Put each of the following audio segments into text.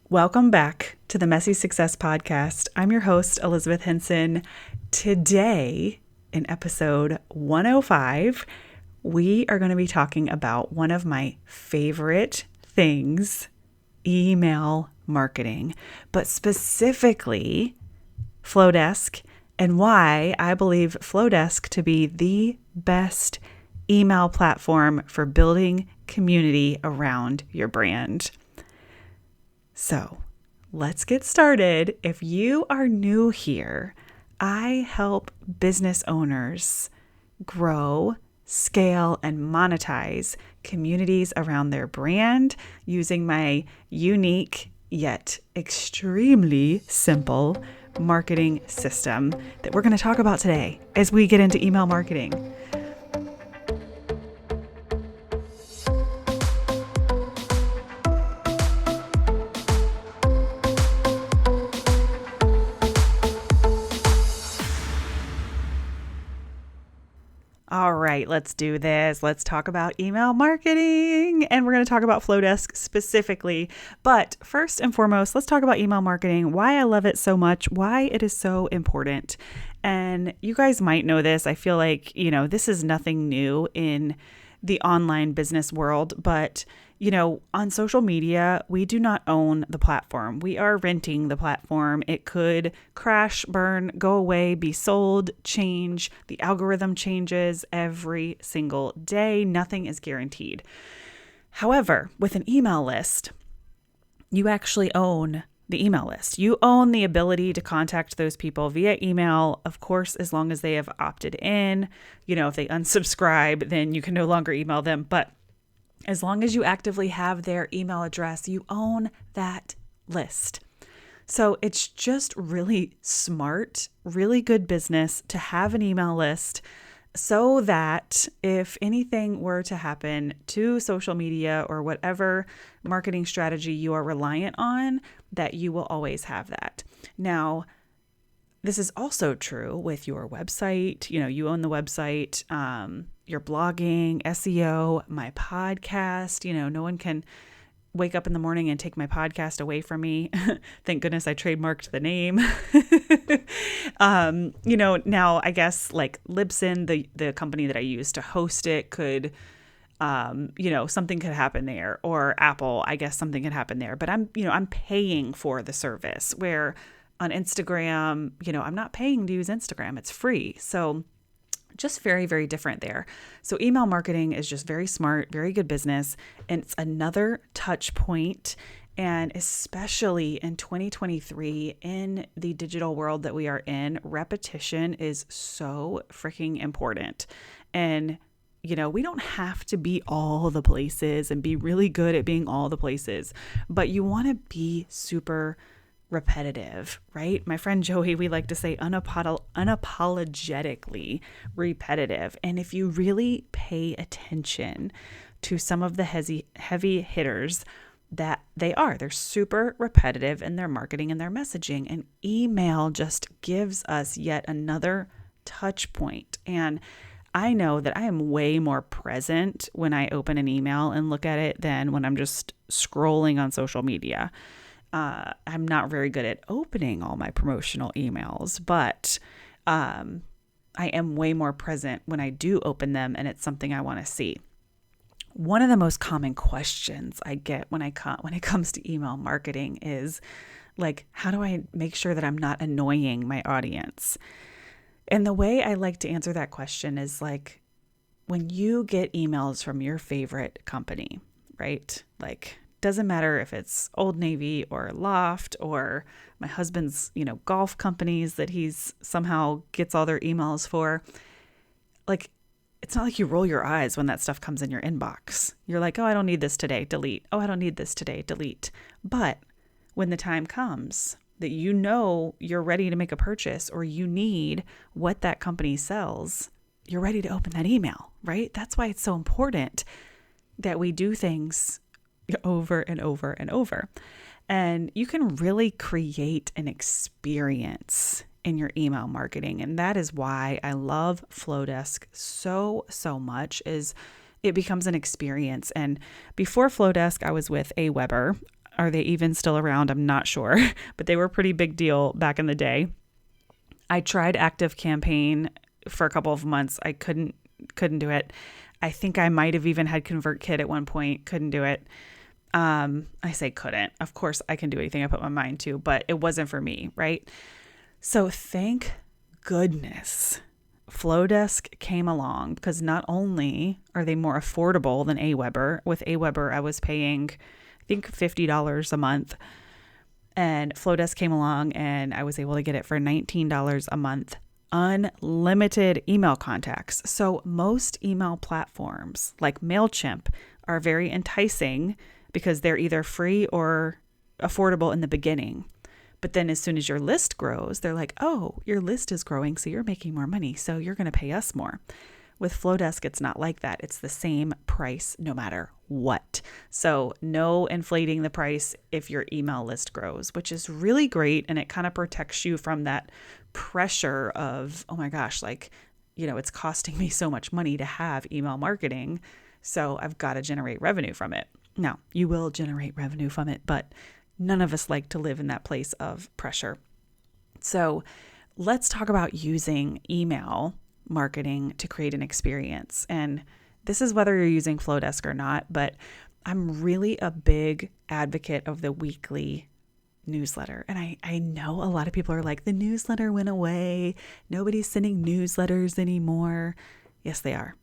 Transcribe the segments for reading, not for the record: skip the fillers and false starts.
Welcome back to the Messy Success Podcast. I'm your host, Elizabeth Henson. Today, in episode 105, we are going to be talking about one of my favorite things, email marketing, but specifically Flodesk, and why I believe Flodesk to be the best email platform for building community around your brand. So let's get started. If you are new here, I help business owners grow, scale, and monetize communities around their brand using my unique yet extremely simple marketing system that we're going to talk about today as we get into email marketing. All right, let's do this. Let's talk about email marketing, and we're going to talk about Flodesk specifically. But first and foremost, let's talk about email marketing, why I love it so much, why it is so important. And you guys might know this. I feel like, this is nothing new in the online business world, but on social media, we do not own the platform. We are renting the platform. It could crash, burn, go away, be sold, change. The algorithm changes every single day. Nothing is guaranteed. However, with an email list, you actually own the email list. You own the ability to contact those people via email, of course, as long as they have opted in. If they unsubscribe, then you can no longer email them. But as long as you actively have their email address, you own that list. So it's just really smart, really good business to have an email list so that if anything were to happen to social media or whatever marketing strategy you are reliant on, that you will always have that. Now, this is also true with your website. You own the website, your blogging, SEO, my podcast. No one can wake up in the morning and take my podcast away from me. Thank goodness I trademarked the name. Now I guess like Libsyn, the company that I use to host it could, something could happen there, or Apple, I guess something could happen there, but I'm paying for the service, where on Instagram, I'm not paying to use Instagram. It's free. So just very, very different there. So email marketing is just very smart, very good business. And it's another touch point. And especially in 2023, in the digital world that we are in, repetition is so freaking important. And we don't have to be all the places and be really good at being all the places, but you want to be super repetitive, right? My friend Joey, we like to say unapologetically repetitive. And if you really pay attention to some of the heavy hitters, that they're super repetitive in their marketing and their messaging. And email just gives us yet another touch point. And I know that I am way more present when I open an email and look at it than when I'm just scrolling on social media. I'm not very good at opening all my promotional emails, but I am way more present when I do open them and it's something I want to see. One of the most common questions I get when it comes to email marketing is like, how do I make sure that I'm not annoying my audience? And the way I like to answer that question is like, when you get emails from your favorite company, right? Like, doesn't matter if it's Old Navy or Loft or my husband's, golf companies that he's somehow gets all their emails for. Like, it's not like you roll your eyes when that stuff comes in your inbox. You're like, oh, I don't need this today, delete. Oh, I don't need this today, delete. But when the time comes that you're ready to make a purchase, or you need what that company sells, you're ready to open that email, right? That's why it's so important that we do things over and over and over. And you can really create an experience in your email marketing. And that is why I love Flodesk so much, is it becomes an experience. And before Flodesk, I was with Aweber. Are they even still around? I'm not sure, but they were a pretty big deal back in the day. I tried Active Campaign for a couple of months. I couldn't do it. I think I might have even had ConvertKit at one point. Couldn't do it. I say couldn't. Of course, I can do anything I put my mind to, but it wasn't for me, right? So thank goodness Flodesk came along, because not only are they more affordable than Aweber. With Aweber, I was paying, I think, $50 a month. And Flodesk came along and I was able to get it for $19 a month. Unlimited email contacts. So most email platforms like MailChimp are very enticing because they're either free or affordable in the beginning. But then as soon as your list grows, they're like, oh, your list is growing, so you're making more money, so you're going to pay us more. With Flodesk, it's not like that. It's the same price no matter what. So no inflating the price if your email list grows, which is really great. And it kind of protects you from that pressure of, oh my gosh, like, it's costing me so much money to have email marketing, so I've got to generate revenue from it. Now, you will generate revenue from it, but none of us like to live in that place of pressure. So let's talk about using email marketing to create an experience. And this is whether you're using Flodesk or not, but I'm really a big advocate of the weekly newsletter. And I know a lot of people are like, the newsletter went away. Nobody's sending newsletters anymore. Yes, they are.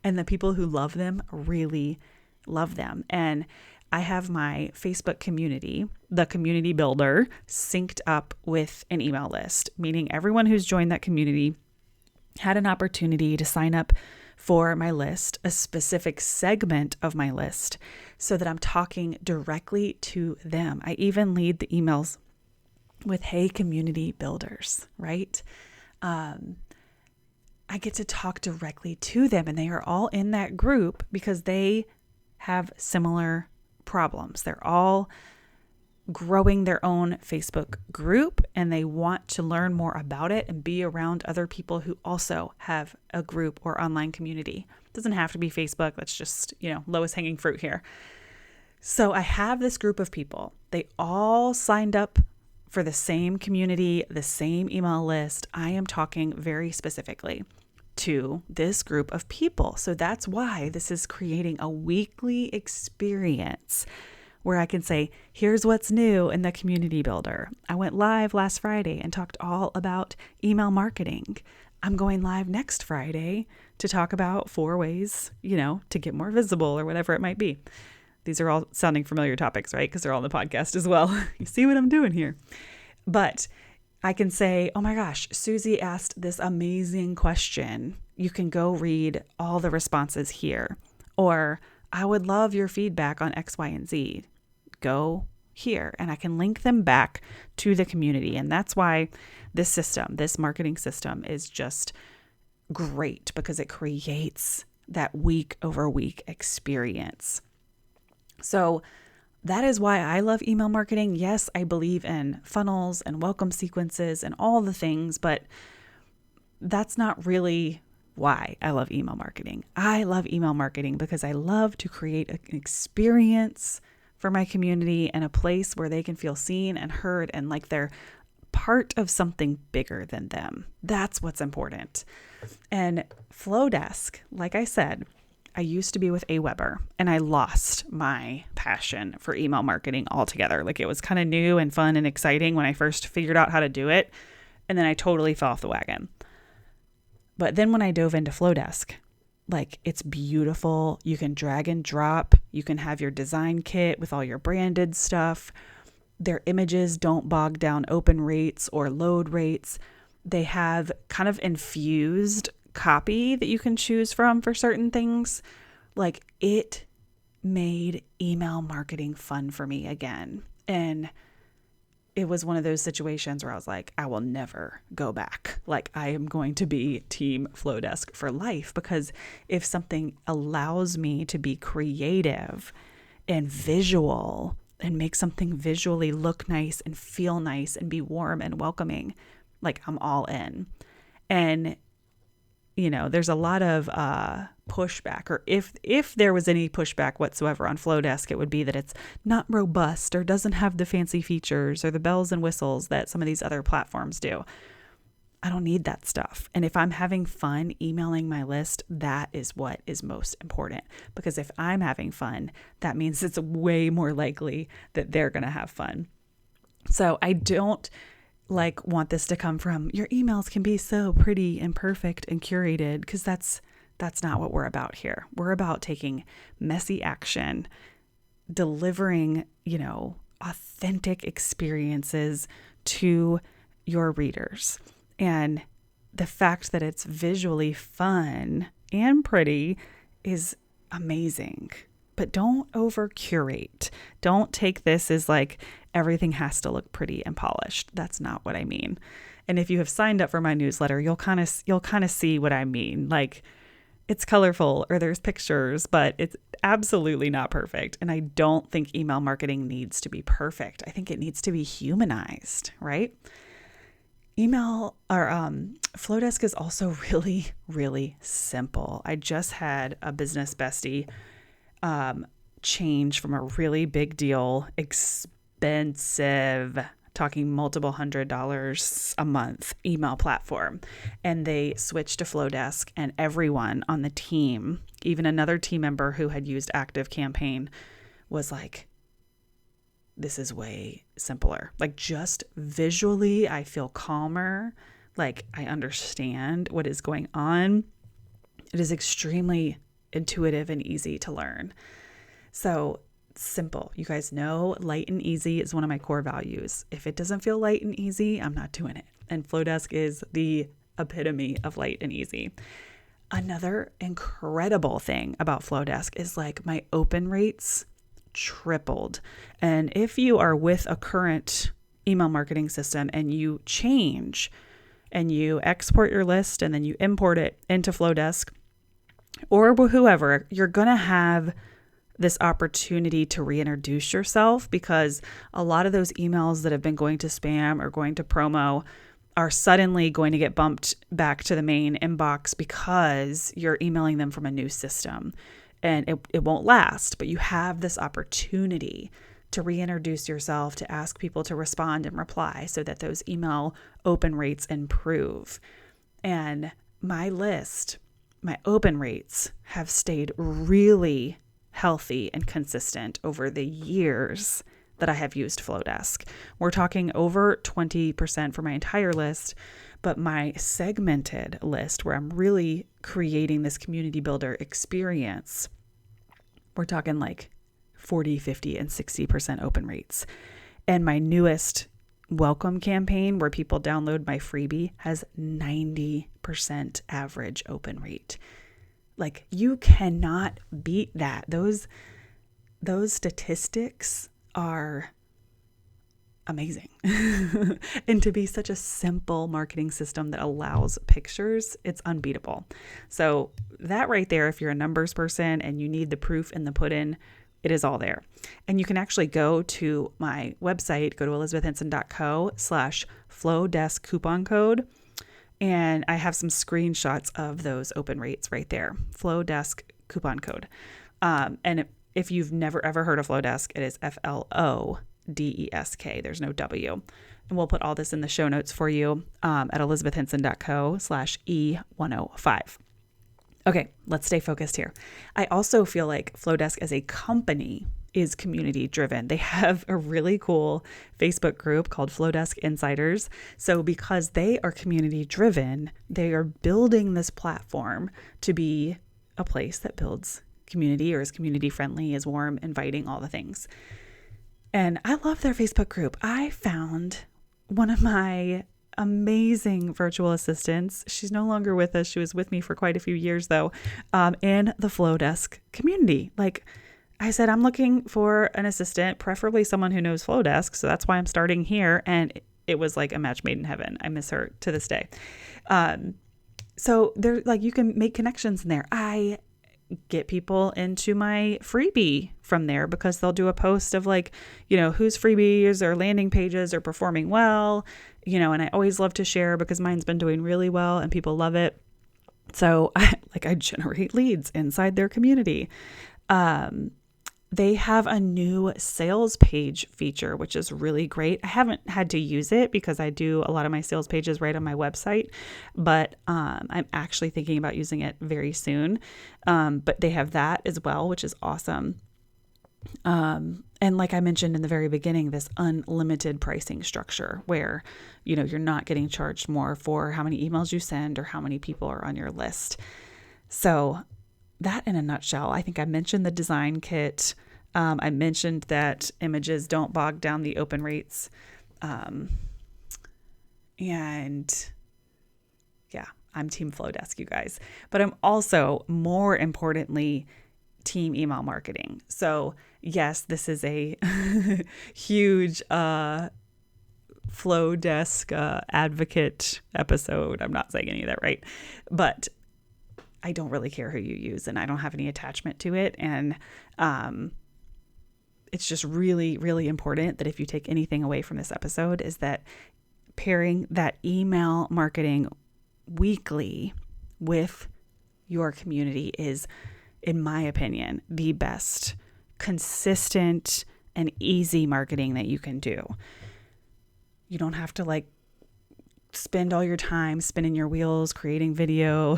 And the people who love them really love them. And I have my Facebook community, the community builder, synced up with an email list, meaning everyone who's joined that community had an opportunity to sign up for my list, a specific segment of my list, so that I'm talking directly to them. I even lead the emails with, hey, community builders, right? I get to talk directly to them, and they are all in that group because they have similar problems. They're all growing their own Facebook group, and they want to learn more about it and be around other people who also have a group or online community. It doesn't have to be Facebook. That's just, lowest hanging fruit here. So I have this group of people. They all signed up for the same community, the same email list. I am talking very specifically to this group of people. So that's why this is creating a weekly experience where I can say, here's what's new in the community builder. I went live last Friday and talked all about email marketing. I'm going live next Friday to talk about 4 ways, to get more visible or whatever it might be. These are all sounding familiar topics, right? Because they're all in the podcast as well. You see what I'm doing here. But I can say, oh my gosh, Susie asked this amazing question. You can go read all the responses here. Or I would love your feedback on X, Y, and Z. Go here. And I can link them back to the community. And that's why this marketing system is just great, because it creates that week over week experience. So that is why I love email marketing. Yes, I believe in funnels and welcome sequences and all the things, but that's not really why I love email marketing. I love email marketing because I love to create an experience for my community and a place where they can feel seen and heard and like they're part of something bigger than them. That's what's important. And Flodesk, like I said, I used to be with Aweber, and I lost my passion for email marketing altogether. Like, it was kind of new and fun and exciting when I first figured out how to do it, and then I totally fell off the wagon. But then when I dove into Flodesk, like, it's beautiful. You can drag and drop. You can have your design kit with all your branded stuff. Their images don't bog down open rates or load rates. They have kind of infused copy that you can choose from for certain things. Like, it made email marketing fun for me again. And it was one of those situations where I was like, I will never go back. Like, I am going to be Team Flodesk for life, because if something allows me to be creative and visual and make something visually look nice and feel nice and be warm and welcoming, like, I'm all in. And there's a lot of pushback, or if there was any pushback whatsoever on Flodesk, it would be that it's not robust or doesn't have the fancy features or the bells and whistles that some of these other platforms do. I don't need that stuff. And if I'm having fun emailing my list, that is what is most important. Because if I'm having fun, that means it's way more likely that they're going to have fun. So I don't want this to come from your emails can be so pretty and perfect and curated, because that's not what we're about here. We're about taking messy action, delivering, authentic experiences to your readers. And the fact that it's visually fun and pretty is amazing. But don't over curate. Don't take this as like everything has to look pretty and polished. That's not what I mean. And if you have signed up for my newsletter, you'll kind of see what I mean. Like, it's colorful or there's pictures, but it's absolutely not perfect. And I don't think email marketing needs to be perfect. I think it needs to be humanized, right? Email or Flodesk is also really, really simple. I just had a business bestie change from a really big deal, expensive, talking multiple $100s a month email platform. And they switched to Flodesk, and everyone on the team, even another team member who had used ActiveCampaign, was like, this is way simpler. Like, just visually, I feel calmer. Like, I understand what is going on. It is extremely intuitive and easy to learn. So simple. You guys know light and easy is one of my core values. If it doesn't feel light and easy, I'm not doing it. And Flodesk is the epitome of light and easy. Another incredible thing about Flodesk is like my open rates tripled. And if you are with a current email marketing system and you change and you export your list and then you import it into Flodesk or whoever, you're going to have this opportunity to reintroduce yourself, because a lot of those emails that have been going to spam or going to promo are suddenly going to get bumped back to the main inbox because you're emailing them from a new system. And it won't last, but you have this opportunity to reintroduce yourself, to ask people to respond and reply so that those email open rates improve. And my list, my open rates have stayed really healthy and consistent over the years that I have used Flodesk. We're talking over 20% for my entire list, but my segmented list, where I'm really creating this community builder experience, we're talking like 40, 50, and 60% open rates. And my newest welcome campaign, where people download my freebie, has 90% average open rate. Like, you cannot beat that. Those statistics are amazing. And to be such a simple marketing system that allows pictures, it's unbeatable. So that right there, if you're a numbers person and you need the proof in the pudding, it is all there. And you can actually go to my website, go to elizabethhenson.co/Flodesk coupon code. And I have some screenshots of those open rates right there. Flodesk coupon code. And if you've never ever heard of Flodesk, it is FLODESK. There's no W. And we'll put all this in the show notes for you at elizabethhenson.co/E105. Okay, let's stay focused here. I also feel like Flodesk as a company is community driven. They have a really cool Facebook group called Flodesk Insiders. So because they are community driven, they are building this platform to be a place that builds community, or is community friendly, is warm, inviting, all the things. And I love their Facebook group. I found one of my amazing virtual assistants. She's no longer with us. She was with me for quite a few years though, in the Flodesk community. Like, I said, I'm looking for an assistant, preferably someone who knows Flodesk. So that's why I'm starting here. And it was like a match made in heaven. I miss her to this day. So they're like, you can make connections in there. I get people into my freebie from there because they'll do a post of like, whose freebies or landing pages are performing well, and I always love to share because mine's been doing really well and people love it. So I generate leads inside their community. They have a new sales page feature, which is really great. I haven't had to use it because I do a lot of my sales pages right on my website, but I'm actually thinking about using it very soon. But they have that as well, which is awesome. And like I mentioned in the very beginning, this unlimited pricing structure where, you're not getting charged more for how many emails you send or how many people are on your list. So that in a nutshell, I think I mentioned the design kit. I mentioned that images don't bog down the open rates. And yeah, I'm Team Flodesk, you guys. But I'm also, more importantly, Team Email Marketing. So yes, this is a huge Flodesk advocate episode. I'm not saying any of that right, but I don't really care who you use, and I don't have any attachment to it. And it's just really, really important that if you take anything away from this episode, is that pairing that email marketing weekly with your community is, in my opinion, the best consistent and easy marketing that you can do. You don't have to spend all your time spinning your wheels, creating video,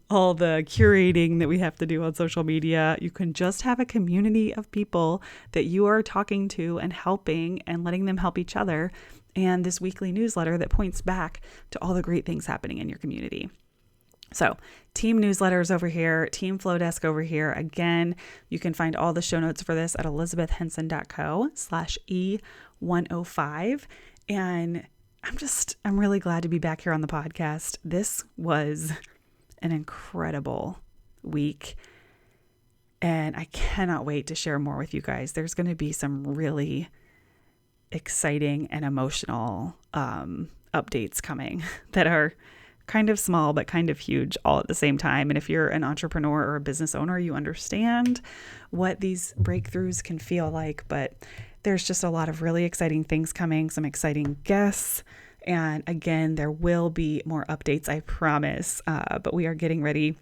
all the curating that we have to do on social media. You can just have a community of people that you are talking to and helping and letting them help each other. And this weekly newsletter that points back to all the great things happening in your community. So Team Newsletters over here, Team Flodesk over here. Again, you can find all the show notes for this at elizabethhenson.co/E105. And I'm really glad to be back here on the podcast. This was an incredible week, and I cannot wait to share more with you guys. There's going to be some really exciting and emotional updates coming that are kind of small, but kind of huge all at the same time. And if you're an entrepreneur or a business owner, you understand what these breakthroughs can feel like. But there's just a lot of really exciting things coming, some exciting guests. And again, there will be more updates, I promise. But we are getting ready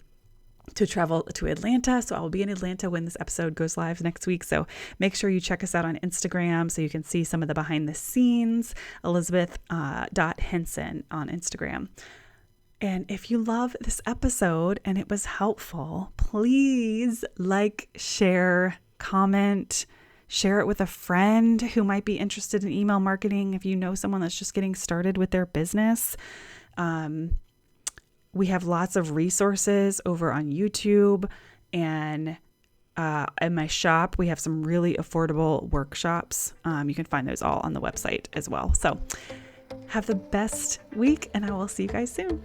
to travel to Atlanta. So I will be in Atlanta when this episode goes live next week. So make sure you check us out on Instagram so you can see some of the behind the scenes, Elizabeth.Henson on Instagram. And if you love this episode and it was helpful, please share, comment, share it with a friend who might be interested in email marketing. If you know someone that's just getting started with their business, we have lots of resources over on YouTube, and in my shop, we have some really affordable workshops. You can find those all on the website as well. So have the best week, and I will see you guys soon.